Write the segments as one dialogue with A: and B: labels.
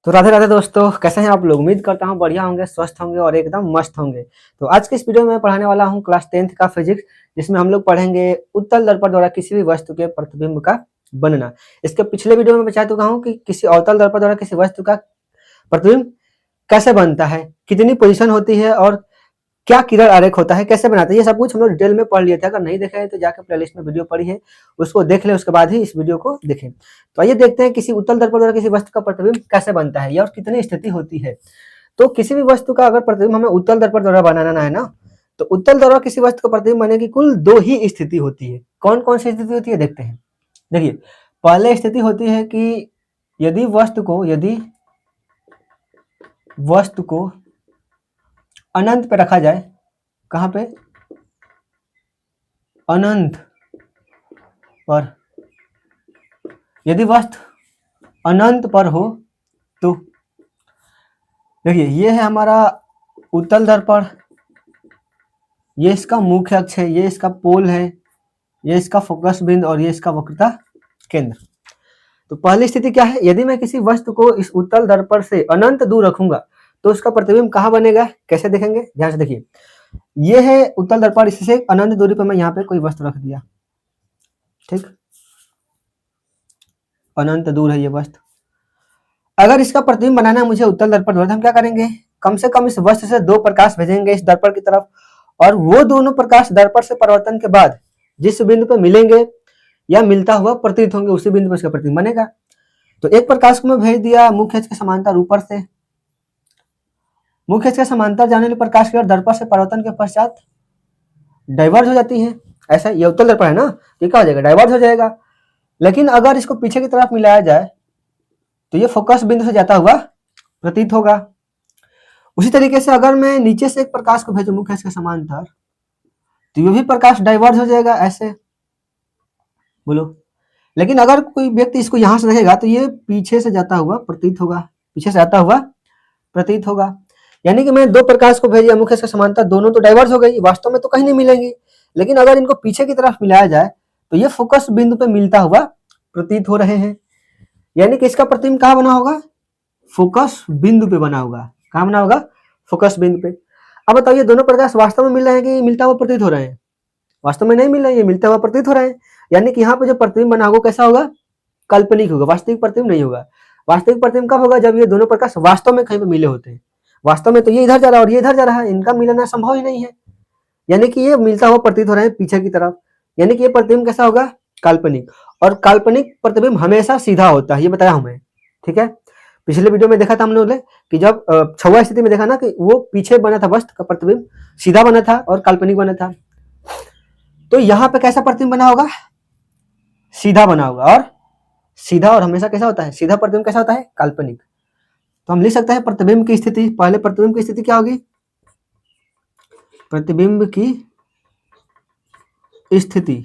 A: तो राधे राधे दोस्तों, कैसे हैं आप लोग। उम्मीद करता हूं बढ़िया होंगे, स्वस्थ होंगे और एकदम मस्त होंगे। तो आज के इस वीडियो में पढ़ाने वाला हूं क्लास 10th का फिजिक्स, जिसमें हम लोग पढ़ेंगे उत्तल दर्पण द्वारा किसी भी वस्तु के प्रतिबिंब का बनना। इसके पिछले वीडियो में बता चुका हूं कि किसी अवतल दर्पण द्वारा किसी वस्तु का प्रतिबिंब कैसे बनता है, कितनी पोजीशन होती है और क्या किरण आरेख होता है, कैसे बनाते हैं, ये सब कुछ हम लोग डिटेल में पढ़ लिए थे। अगर नहीं देखे हैं तो जाकर प्लेलिस्ट में वीडियो पड़ी है, उसको देख ले, उसके बाद ही इस वीडियो को देखें। तो आइए देखते हैं किसी उत्तल दर्पण द्वारा किसी वस्तु का प्रतिबिंब कैसे बनता है या और कितनी स्थिति होती है। तो किसी भी वस्तु का अगर प्रतिबिंब हमें उत्तल दर्पण द्वारा बनाना है ना, तो उत्तल द्वारा किसी वस्तु का प्रतिबिंब बनने की कुल 2 ही स्थिति होती है। कौन कौन सी स्थिति होती है देखते हैं। देखिए, पहले स्थिति होती है कि यदि वस्तु को अनंत पे रखा जाए। कहां पे? अनंत पर। यदि वस्तु अनंत पर हो तो देखिए, ये है हमारा उत्तल दर्पण, ये इसका मुख्य अक्ष है, ये इसका पोल है, ये इसका फोकस बिंदु और ये इसका वक्रता केंद्र। तो पहली स्थिति क्या है? यदि मैं किसी वस्तु को इस उत्तल दर्पण से अनंत दूर रखूंगा तो उसका प्रतिबिंब कहां बनेगा, कैसे देखेंगे, ध्यान से देखिए। ये है उत्तल दर्पण, इससे अनंत दूरी पर मैं यहाँ पे कोई वस्तु रख दिया, ठीक, अनंत दूर है ये वस्तु। अगर इसका प्रतिबिंब बनाना है मुझे उत्तल दर्पण द्वारा, हम क्या करेंगे, कम से कम इस वस्तु से 2 प्रकाश भेजेंगे इस दर्पण की तरफ, और वो दोनों प्रकाश दर्पण से परावर्तन के बाद जिस बिंदु पे मिलेंगे या मिलता हुआ प्रतीत होंगे, उसी बिंदु पर इसका प्रतिबिंब बनेगा। तो एक प्रकाश को मैं भेज दिया मुख्य अक्ष के समांतर ऊपर से, मुख्य अक्ष के समांतर जाने वाली प्रकाश की दर्पण से परावर्तन के पश्चात डाइवर्ज हो जाती है। ऐसा ये उत्तल दर्पण है ना, तो क्या हो जाएगा, डाइवर्ज हो जाएगा। लेकिन अगर इसको पीछे की तरफ मिलाया जाए तो ये फोकस बिंदु से जाता हुआ प्रतीत होगा। उसी तरीके से अगर मैं नीचे से एक प्रकाश को भेजूं मुख्य अक्ष के समांतर, तो ये भी प्रकाश डाइवर्ज हो जाएगा, ऐसे बोलो। लेकिन अगर कोई व्यक्ति इसको यहां से देखेगा तो ये पीछे से जाता हुआ प्रतीत होगा, पीछे से जाता हुआ प्रतीत होगा। यानी कि मैं 2 प्रकाश को भेजा मुख्य अक्ष के समांतर, दोनों तो डाइवर्ज हो गई, वास्तव में तो कहीं नहीं मिलेंगी। लेकिन अगर इनको पीछे की तरफ मिलाया जाए तो ये फोकस बिंदु पे मिलता हुआ प्रतीत हो रहे हैं। यानी कि इसका प्रतिबिंब कहां बना होगा, फोकस बिंदु पे बना होगा। कहां बना होगा, फोकस बिंदु पे। अब बताइए, दोनों प्रकाश वास्तव में मिल रहे हैं कि मिलता हुआ प्रतीत हो रहे हैं? वास्तव में नहीं मिल रहे हैं, ये मिलता हुआ प्रतीत हो रहे हैं। यानी कि यहाँ पे जो प्रतिबिंब बना होगा कैसा होगा, काल्पनिक होगा, वास्तविक प्रतिबिंब नहीं होगा। वास्तविक प्रतिबिंब कब होगा, जब ये दोनों प्रकाश वास्तव में कहीं पे मिले होते हैं। वास्तव में तो ये इधर जा रहा है और ये इधर जा रहा है, इनका मिलना संभव ही नहीं है। यानी कि ये मिलता हुआ प्रतीत हो रहा है पीछे की तरफ। यानी कि ये प्रतिबिंब कैसा होगा, काल्पनिक। और काल्पनिक प्रतिबिंब हमेशा सीधा होता है, ये बताया हूं मैं, ठीक है। पिछले वीडियो में देखा था हम लोगों ने कि जब 6वां स्थिति में देखा ना कि वो पीछे बना था वस्तु का प्रतिबिंब, सीधा बना था और काल्पनिक बना था। तो यहाँ पे कैसा प्रतिबिंब बना होगा, सीधा बना होगा। और सीधा और हमेशा कैसा होता है, सीधा प्रतिबिंब कैसा होता है, काल्पनिक। तो हम लिख सकते हैं प्रतिबिंब की स्थिति, पहले प्रतिबिंब की स्थिति क्या होगी, प्रतिबिंब की स्थिति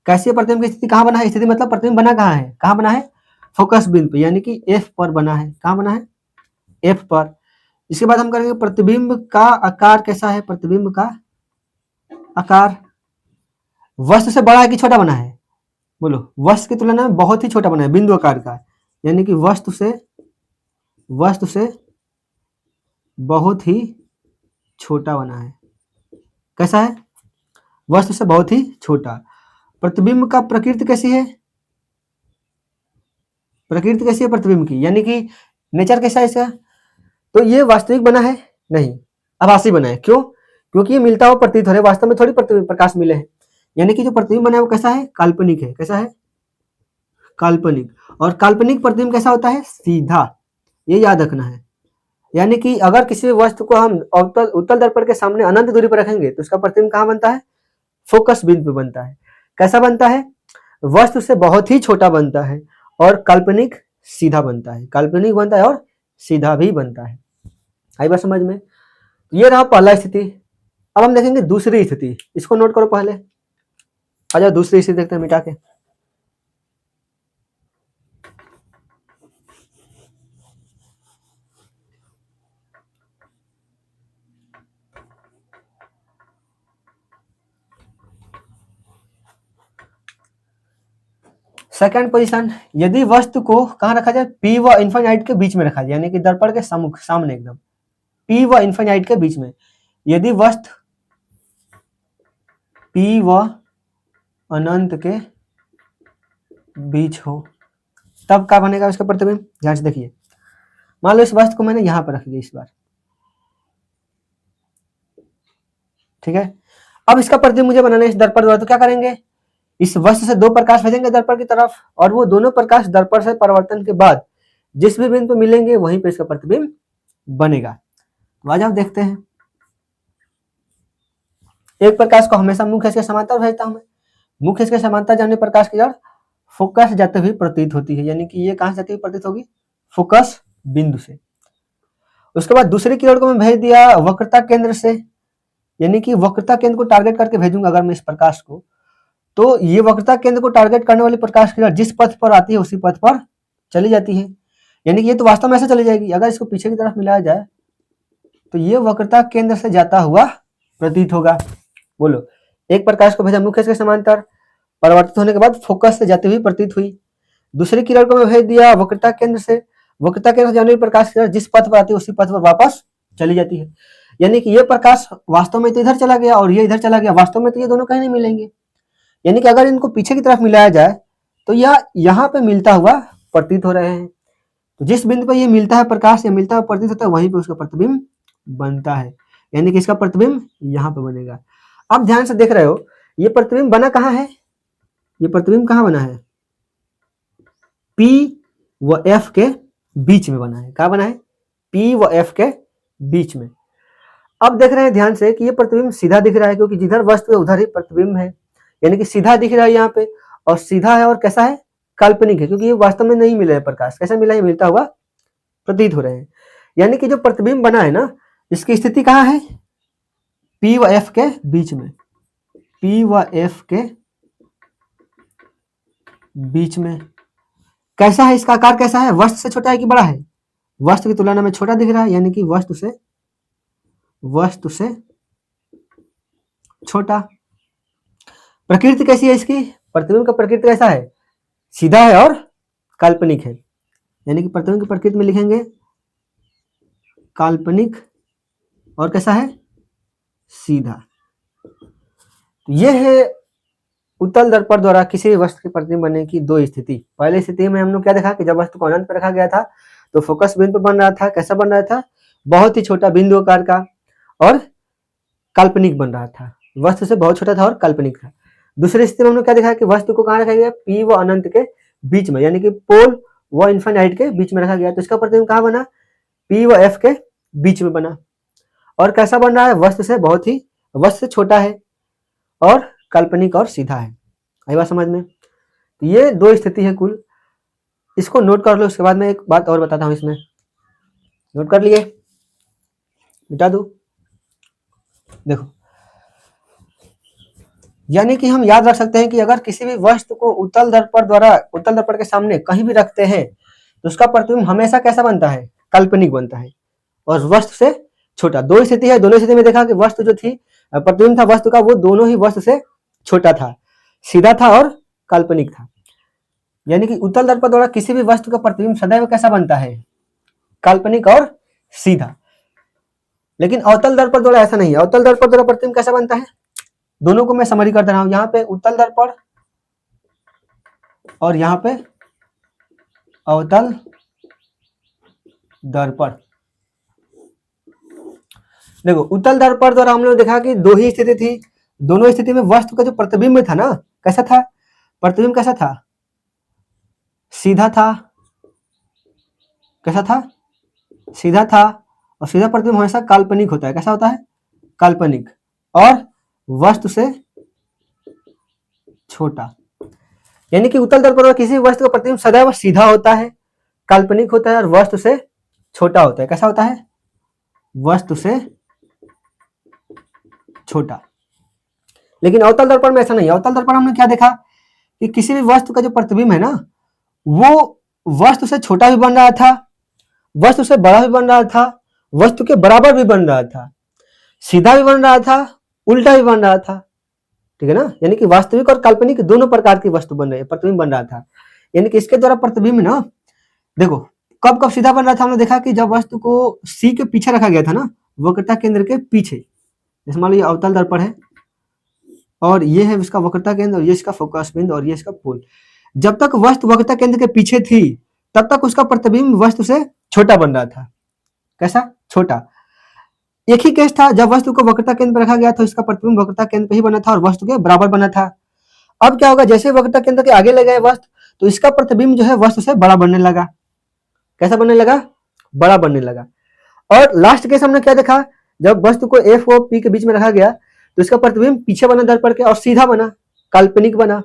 A: कैसी है, प्रतिबिंब की स्थिति कहां बना है, स्थिति मतलब प्रतिबिंब बना कहां है, कहां बना है, फोकस बिंदु पे, यानी कि एफ पर बना है। कहां बना है, एफ पर। इसके बाद हम करेंगे प्रतिबिंब का आकार कैसा है, प्रतिबिंब का आकार वस्तु से बड़ा है कि छोटा बना है, बोलो। वस्तु की तुलना में बहुत ही छोटा बना है, बिंदु आकार का। यानी कि वस्तु से बहुत ही छोटा बना है। कैसा है, वस्तु से बहुत ही छोटा। प्रतिबिंब का प्रकृति कैसी है, प्रकृति कैसी है प्रतिबिंब की, यानी कि नेचर कैसा है इसका। तो ये वास्तविक बना है नहीं, आभासी बना है। क्यों, क्योंकि ये मिलता हुआ प्रतीत हो रहा है, वास्तव में थोड़ी प्रकाश मिले हैं। यानी कि जो प्रतिबिंब बना है वो कैसा है, काल्पनिक है। कैसा है, काल्पनिक। और काल्पनिक प्रतिबिंब कैसा होता है, सीधा, ये याद रखना है। यानी कि अगर किसी भी वस्तु को हम उत्तल दर्पण के सामने अनंत दूरी पर रखेंगे तो उसका प्रतिबिंब कहां बनता है, फोकस बिंदु पे बनता है। कैसा बनता है, वस्तु से बहुत ही छोटा बनता है और काल्पनिक सीधा बनता है, काल्पनिक बनता है और सीधा भी बनता है। आई बात समझ में। ये रहा पहला स्थिति। अब हम देखेंगे दूसरी स्थिति, इसको नोट करो पहले। आ जाओ दूसरी स्थिति देखते हैं मिटा के। सेकंड पोजीशन, यदि वस्तु को कहाँ रखा जाए, P व इन्फिनाइट के बीच में रखा जाए, यानी कि दर्पण के सम्मुख सामने एकदम P व इन्फिनाइट के बीच में। यदि वस्तु P व अनंत के बीच हो तब क्या बनेगा उसका प्रतिबिंब। ध्यान से देखिए, मान लो इस वस्तु को मैंने यहां पर रख दिया इस बार, ठीक है। अब इसका प्रतिबिंब मुझे बनाना है इस दर्पण द्वारा, तो क्या करेंगे, इस वस्तु से दो प्रकाश भेजेंगे दर्पण की तरफ, और वो दोनों प्रकाश दर्पण से परावर्तन के बाद जिस भी बिंदु पे मिलेंगे वहीं पे इसका प्रतिबिंब बनेगा। तो आज आप देखते हैं, एक प्रकाश को हमेशा मुख्य अक्ष के समांतर भेजता हूं मैं, मुख्य अक्ष के समांतर जाने प्रकाश की जड़ फोकस जाते हुए प्रतीत होती है, यानी कि ये कहां से जाती हुई प्रतीत होगी, फोकस बिंदु से। उसके बाद दूसरी किरण को मैं भेज दिया वक्रता केंद्र से, यानी कि वक्रता केंद्र को टारगेट करके भेजूंगा अगर मैं इस प्रकाश को, तो ये वक्रता केंद्र को टारगेट करने वाली प्रकाश की जिस पथ पर आती है उसी पथ पर चली जाती है, यानी कि ये तो वास्तव में ऐसे चली जाएगी। अगर इसको पीछे की तरफ मिलाया जाए तो ये वक्रता केंद्र से जाता हुआ प्रतीत होगा। बोलो, एक प्रकाश को भेजा मुख्य अक्ष के समांतर, परावर्तित होने के बाद फोकस से जाती हुई प्रतीत हुई। दूसरी किरण को मैं भेज दिया वक्रता केंद्र से, वक्रता केंद्र से जाने वाली प्रकाश की जिस पथ पर आती है उसी पथ पर वापस चली जाती है, यानी कि ये प्रकाश वास्तव में तो इधर चला गया और ये इधर चला गया, वास्तव में तो ये दोनों कहीं नहीं मिलेंगे। यानी कि अगर इनको पीछे की तरफ मिलाया जाए तो यह यहाँ पे मिलता हुआ प्रतीत हो रहे हैं। तो जिस बिंदु पर ये मिलता है प्रकाश या मिलता हुआ प्रतीत होता है वहीं पे उसका प्रतिबिंब बनता है, यानी कि इसका प्रतिबिंब यहाँ पे बनेगा। अब ध्यान से देख रहे हो, ये प्रतिबिंब बना कहाँ है, ये प्रतिबिंब कहाँ बना है, P व F के बीच में बना है। कहाँ बना है, P व F के बीच में। अब देख रहे हैं ध्यान से कि ये प्रतिबिंब सीधा दिख रहा है, क्योंकि जिधर वस्तु है उधर ही प्रतिबिंब है, यानी कि सीधा दिख रहा है यहाँ पे, और सीधा है और कैसा है, काल्पनिक है, क्योंकि ये वास्तव में नहीं मिला है प्रकाश, कैसा मिला है, मिलता हुआ प्रतीत हो रहे हैं। यानी कि जो प्रतिबिंब बना है ना, इसकी स्थिति कहाँ है, P व F के बीच में, P व F के बीच में। कैसा है, इसका आकार कैसा है, वस्तु से छोटा है कि बड़ा है, वस्तु की तुलना में छोटा दिख रहा है, यानी कि वस्तु से छोटा। प्रकृति कैसी है इसकी, प्रतिबिंब का प्रकृति कैसा है, सीधा है और काल्पनिक है, यानी कि प्रतिबिंब की प्रकृति में लिखेंगे काल्पनिक और कैसा है, सीधा। तो यह है उत्तल दर्पण द्वारा किसी वस्तु के प्रतिबिंब बनने की दो स्थिति। पहली स्थिति में हम लोग क्या देखा कि जब वस्तु को अनंत पर रखा गया था तो फोकस बिंदु बन रहा था, कैसा बन रहा था, बहुत ही छोटा बिंदु आकार का और काल्पनिक बन रहा था, वस्तु से बहुत छोटा था और काल्पनिक था। दूसरी स्थिति में हमने क्या देखा कि वस्तु को कहाँ रखा गया, P व अनंत के बीच में, यानी कि पोल व इन्फिनाइट के बीच में रखा गया, तो इसका प्रतिबिंब कहाँ बना, P व F के बीच में बना, और कैसा बन रहा है, वस्तु से छोटा है और काल्पनिक और सीधा है। आई बात समझ में। तो ये दो स्थिति है कुल, इसको नोट कर लो। उसके बाद मैं एक बात और बताता हूं, इसमें नोट कर लिए, मिटा दो। देखो, यानी कि हम याद रख सकते हैं कि अगर किसी भी वस्तु को उत्तल दर्पण के सामने कहीं भी रखते हैं तो उसका प्रतिबिंब हमेशा कैसा बनता है, काल्पनिक बनता है और वस्तु से छोटा। दो स्थिति है, दोनों स्थिति में देखा कि वस्तु जो थी, प्रतिबिंब था वस्तु का, वो दोनों ही वस्तु से छोटा था, सीधा था और काल्पनिक था। यानी कि उत्तल दर्पण द्वारा किसी भी वस्तु का प्रतिबिंब सदैव कैसा बनता है, काल्पनिक और सीधा। लेकिन अवतल दर्पण द्वारा ऐसा नहीं है। अवतल दर्पण द्वारा प्रतिबिंब कैसा बनता है, दोनों को मैं समरी कर दे रहा हूं, यहाँ पे उत्तल दर्पण और यहाँ पे अवतल दर्पण। देखो, उत्तल दर्पण द्वारा हम लोग देखा कि दो ही स्थिति थी, दोनों स्थिति में वस्तु का जो प्रतिबिंब था ना, कैसा था, प्रतिबिंब कैसा था, सीधा था, कैसा था, सीधा था, और सीधा प्रतिबिंब हमेशा काल्पनिक होता है, कैसा होता है, काल्पनिक और वस्तु से छोटा। यानी कि उत्तल दर्पण में किसी वस्तु का प्रतिबिंब सदैव सीधा होता है, काल्पनिक होता है और वस्तु से छोटा होता है, कैसा होता है, वस्तु से छोटा। लेकिन अवतल दर्पण में ऐसा नहीं है। अवतल दर्पण हमने क्या देखा कि किसी भी वस्तु का जो प्रतिबिंब है ना, वो वस्तु से छोटा भी बन रहा था, वस्तु से बड़ा भी बन रहा था, वस्तु के बराबर भी बन रहा था, सीधा भी बन रहा था, उल्टा भी बन रहा था, ठीक है ना। यानी कि वास्तविक और काल्पनिक दोनों प्रकार की वस्तु बन रही है, प्रतिबिंब बन रहा था। यानी कि इसके द्वारा प्रतिबिंब ना, देखो कब कब सीधा बन रहा था, हमने देखा कि जब वस्तु को सी के पीछे रखा गया था ना, वक्रता केंद्र के पीछे। जैसे मान लो ये अवतल दर्पण है और ये है इसका वक्रता केंद्र और ये इसका फोकस बिंदु और ये इसका पोल। जब तक वस्तु वक्रता केंद्र के पीछे थी तब तक उसका प्रतिबिंब वस्तु से छोटा बन रहा था। कैसा? छोटा। एक ही केस था जब वस्तु को वक्रता केंद्र पर रखा गया तो इसका प्रतिबिंब वक्रता केंद्र पे ही बना था और वस्तु के बराबर बना था। अब क्या होगा, जैसे वक्रता केंद्र के आगे ले गए वस्तु, तो इसका प्रतिबिंब जो है वस्तु से बड़ा बनने लगा। कैसा बनने लगा? बड़ा बनने लगा। और लास्ट केस हमने क्या देखा, जब वस्तु को एफ और पी के बीच में रखा गया तो इसका प्रतिबिंब पीछे बना दर्पण के और सीधा बना, काल्पनिक बना।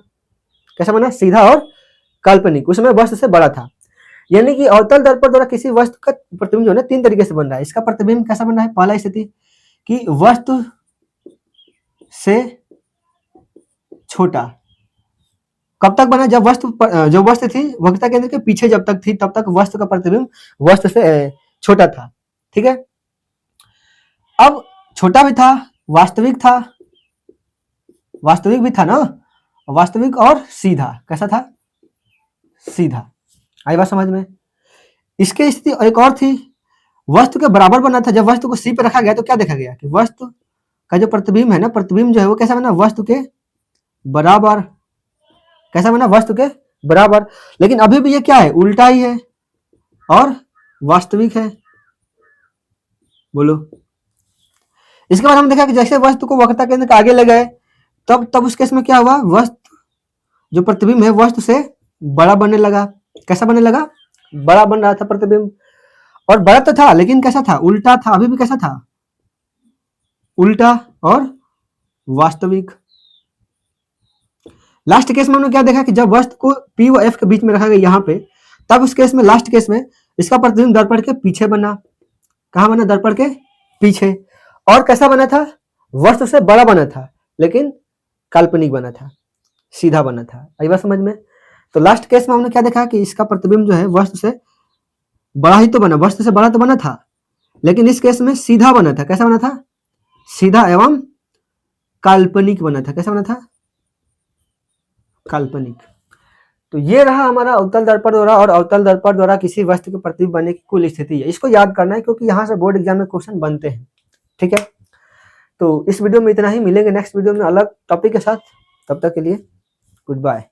A: कैसा बना? सीधा और काल्पनिक। उसमें वस्तु से बड़ा था। यानी कि अवतल दर्पण द्वारा किसी वस्तु का प्रतिबिंब जो है ना 3 तरीके से बन रहा है। इसका प्रतिबिंब कैसा बन रहा है? पहला स्थिति कि वस्तु से छोटा। कब तक बना? जब वस्तु जो वस्तु थी वक्रता केंद्र के पीछे जब तक थी तब तक वस्तु का प्रतिबिंब वस्तु से छोटा था। ठीक है। अब छोटा भी था, वास्तविक था, वास्तविक भी था ना, वास्तविक और सीधा। कैसा था? सीधा। आई बात समझ में? इसके स्थिति एक और थी, वस्तु के बराबर बना था। जब वस्तु को सी पे रखा गया तो क्या देखा गया कि वस्तु का जो प्रतिबिंब है ना, प्रतिबिंब जो है वो कैसा बना? वस्तु के बराबर। कैसा बना? वस्तु के बराबर। लेकिन अभी भी ये क्या है? उल्टा ही है और वास्तविक है। बोलो। इसके बाद हम देखा कि जैसे वस्तु को वक्रता केंद्र के आगे ले गए तब उस केस में क्या हुआ, वस्तु जो प्रतिबिंब है वस्तु से बड़ा बनने लगा। कैसा बनने लगा? बड़ा बन रहा था प्रतिबिंब। और बड़ा तो था लेकिन कैसा था? उल्टा था। अभी भी कैसा था? उल्टा और वास्तविक। लास्ट केस में हमने क्या देखा कि जब वस्तु को पी व एफ के बीच में रखा गया यहाँ पे, तब उस केस में लास्ट केस में इसका प्रतिबिंब दर्पण के पीछे बना। कहाँ बना? दर्पण के पीछे। और कैसा बना था? वस्तु से बड़ा बना था लेकिन काल्पनिक बना था, सीधा बना था। आई बात समझ में? तो लास्ट केस में हमने क्या देखा कि इसका प्रतिबिंब जो है वस्तु से बड़ा ही तो बना, वस्तु से बड़ा तो बना था लेकिन इस केस में सीधा बना था। कैसा बना था? सीधा एवं काल्पनिक बना था। कैसा बना था? काल्पनिक। तो ये रहा हमारा अवतल दर्पण द्वारा और अवतल दर्पण द्वारा किसी वस्तु के प्रतिबिंब बनने की कुल स्थिति है। इसको याद करना है क्योंकि यहाँ से बोर्ड एग्जाम में क्वेश्चन बनते हैं। ठीक है। तो इस वीडियो में इतना ही, मिलेंगे नेक्स्ट वीडियो में अलग टॉपिक के साथ। तब तक के लिए गुड बाय।